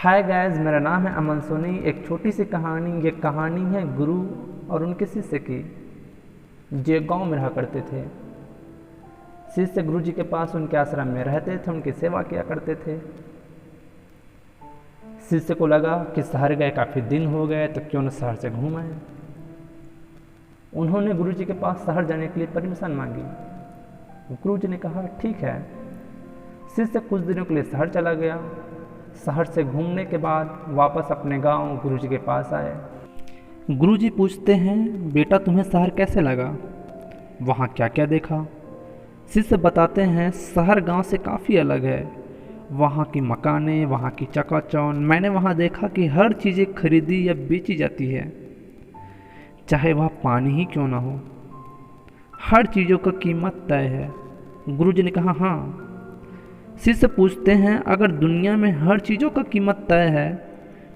Hi guys, मेरा नाम है अमन सोनी। एक छोटी सी कहानी। ये कहानी है गुरु और उनके शिष्य की, जो गांव में रहा करते थे। शिष्य गुरु जी के पास उनके आश्रम में रहते थे, उनकी सेवा किया करते थे। शिष्य को लगा कि शहर गए काफ़ी दिन हो गए, तो क्यों न शहर से घूम आए। उन्होंने गुरु जी के पास शहर जाने के लिए परमिशन मांगी। गुरु जी ने कहा ठीक है। शिष्य कुछ दिनों के लिए शहर चला गया। शहर से घूमने के बाद वापस अपने गांव गुरु जी के पास आए। गुरु जी पूछते हैं, बेटा तुम्हें शहर कैसे लगा, वहाँ क्या क्या देखा। शिष्य बताते हैं, शहर गांव से काफ़ी अलग है। वहाँ की मकानें, वहाँ की चकाचौंध, मैंने वहाँ देखा कि हर चीज़ें खरीदी या बेची जाती है, चाहे वह पानी ही क्यों ना हो। हर चीज़ों का कीमत तय है। गुरु जी ने कहा हाँ। शिष्य पूछते हैं, अगर दुनिया में हर चीज़ों का कीमत तय है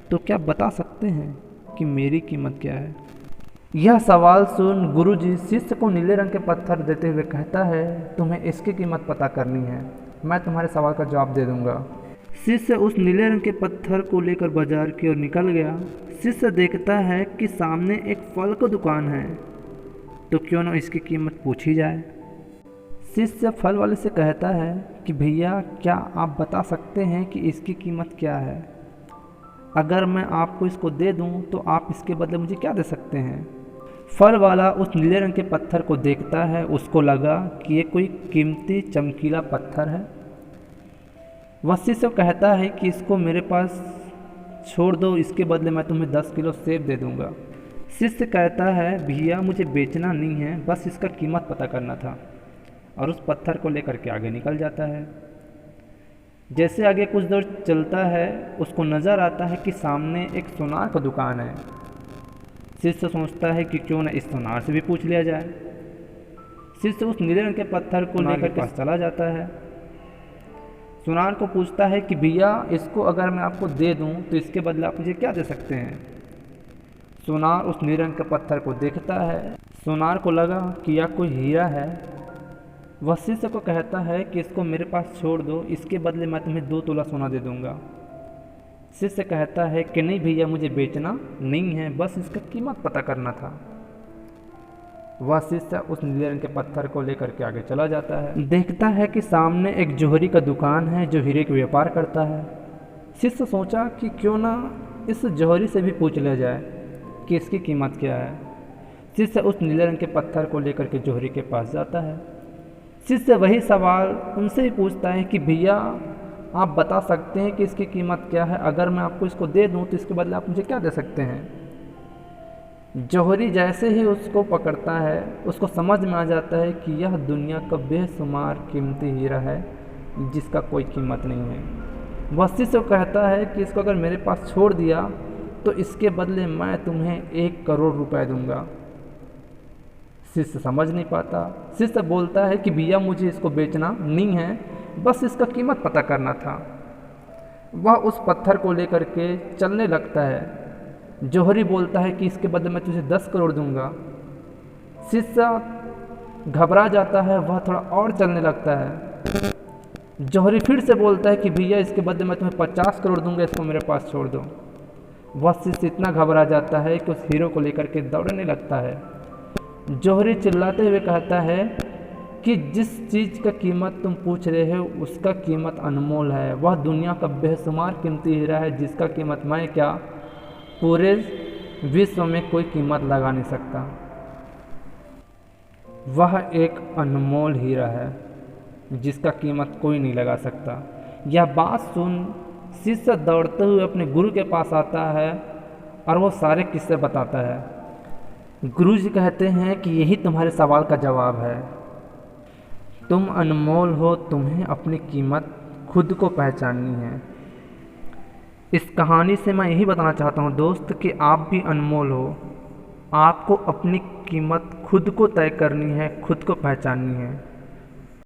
तो क्या बता सकते हैं कि मेरी कीमत क्या है। यह सवाल सुन गुरुजी शिष्य को नीले रंग के पत्थर देते हुए कहता है, तुम्हें इसकी कीमत पता करनी है, मैं तुम्हारे सवाल का जवाब दे दूंगा। शिष्य उस नीले रंग के पत्थर को लेकर बाजार की ओर निकल गया। शिष्य देखता है कि सामने एक फल की दुकान है, तो क्यों न इसकी कीमत पूछी जाए। शिष्य फल वाले से कहता है कि भैया, क्या आप बता सकते हैं कि इसकी कीमत क्या है। अगर मैं आपको इसको दे दूं तो आप इसके बदले मुझे क्या दे सकते हैं। फल वाला उस नीले रंग के पत्थर को देखता है। उसको लगा कि ये कोई कीमती चमकीला पत्थर है। वह शिष्य को कहता है कि इसको मेरे पास छोड़ दो, इसके बदले मैं तुम्हें 10 किलो सेब दे दूंगा। शिष्य कहता है, भैया मुझे बेचना नहीं है, बस इसका कीमत पता करना था, और उस पत्थर को लेकर के आगे निकल जाता है। जैसे आगे कुछ दूर चलता है, उसको नज़र आता है कि सामने एक सोनार का दुकान है। शिष्य सोचता है कि क्यों न इस सोनार से भी पूछ लिया जाए। शिष्य उस नीले रंग के पत्थर को लेकर के चला जाता है। सोनार को पूछता है कि भैया, इसको अगर मैं आपको दे दूं तो इसके बदले आप मुझे क्या दे सकते हैं। सोनार उस नीले रंग के पत्थर को देखता है। सोनार को लगा कि यह कोई हीरा है। वह शिष्य को कहता है कि इसको मेरे पास छोड़ दो, इसके बदले मैं तुम्हें 2 तोला सोना दे दूंगा। शिष्य कहता है कि नहीं भैया, मुझे बेचना नहीं है, बस इसका कीमत पता करना था। वह शिष्य उस नीले रंग के पत्थर को लेकर के आगे चला जाता है। देखता है कि सामने एक जौहरी का दुकान है जो हीरे का व्यापार करता है। शिष्य सोचा कि क्यों ना इस जौहरी से भी पूछ लिया जाए कि इसकी कीमत क्या है। शिष्य उस नीले रंग के पत्थर को लेकर के जौहरी के पास जाता है। शिष्य वही सवाल उनसे ही पूछता है कि भैया, आप बता सकते हैं कि इसकी कीमत क्या है। अगर मैं आपको इसको दे दूं तो इसके बदले आप मुझे क्या दे सकते हैं। जौहरी जैसे ही उसको पकड़ता है, उसको समझ में आ जाता है कि यह दुनिया का बेशुमार कीमती हीरा है जिसका कोई कीमत नहीं है। वह शिष्य को कहता है कि इसको अगर मेरे पास छोड़ दिया तो इसके बदले मैं तुम्हें 1 करोड़ रुपए दूंगा। शिष्य समझ नहीं पाता। शिष्य बोलता है कि भैया, मुझे इसको बेचना नहीं है, बस इसका कीमत पता करना था। वह उस पत्थर को लेकर के चलने लगता है। जौहरी बोलता है कि इसके बदले मैं तुझे 10 करोड़ दूंगा। शिष्य घबरा जाता है, वह थोड़ा और चलने लगता है। जौहरी फिर से बोलता है कि भैया, इसके बदले मैं तुम्हें 50 करोड़ दूंगा, इसको मेरे पास छोड़ दो। वह शिष्य इतना घबरा जाता है कि उस हीरो को लेकर के दौड़ने लगता है। जौहरी चिल्लाते हुए कहता है कि जिस चीज़ का कीमत तुम पूछ रहे हो उसका कीमत अनमोल है। वह दुनिया का बेशुमार कीमती हीरा है जिसका कीमत मैं क्या, पूरे विश्व में कोई कीमत लगा नहीं सकता। वह एक अनमोल हीरा है जिसका कीमत कोई नहीं लगा सकता। यह बात सुन शिष्य दौड़ते हुए अपने गुरु के पास आता है और वो सारे किस्से बताता है। गुरु जी कहते हैं कि यही तुम्हारे सवाल का जवाब है। तुम अनमोल हो, तुम्हें अपनी कीमत खुद को पहचाननी है। इस कहानी से मैं यही बताना चाहता हूँ दोस्त कि आप भी अनमोल हो। आपको अपनी कीमत खुद को तय करनी है, खुद को पहचाननी है।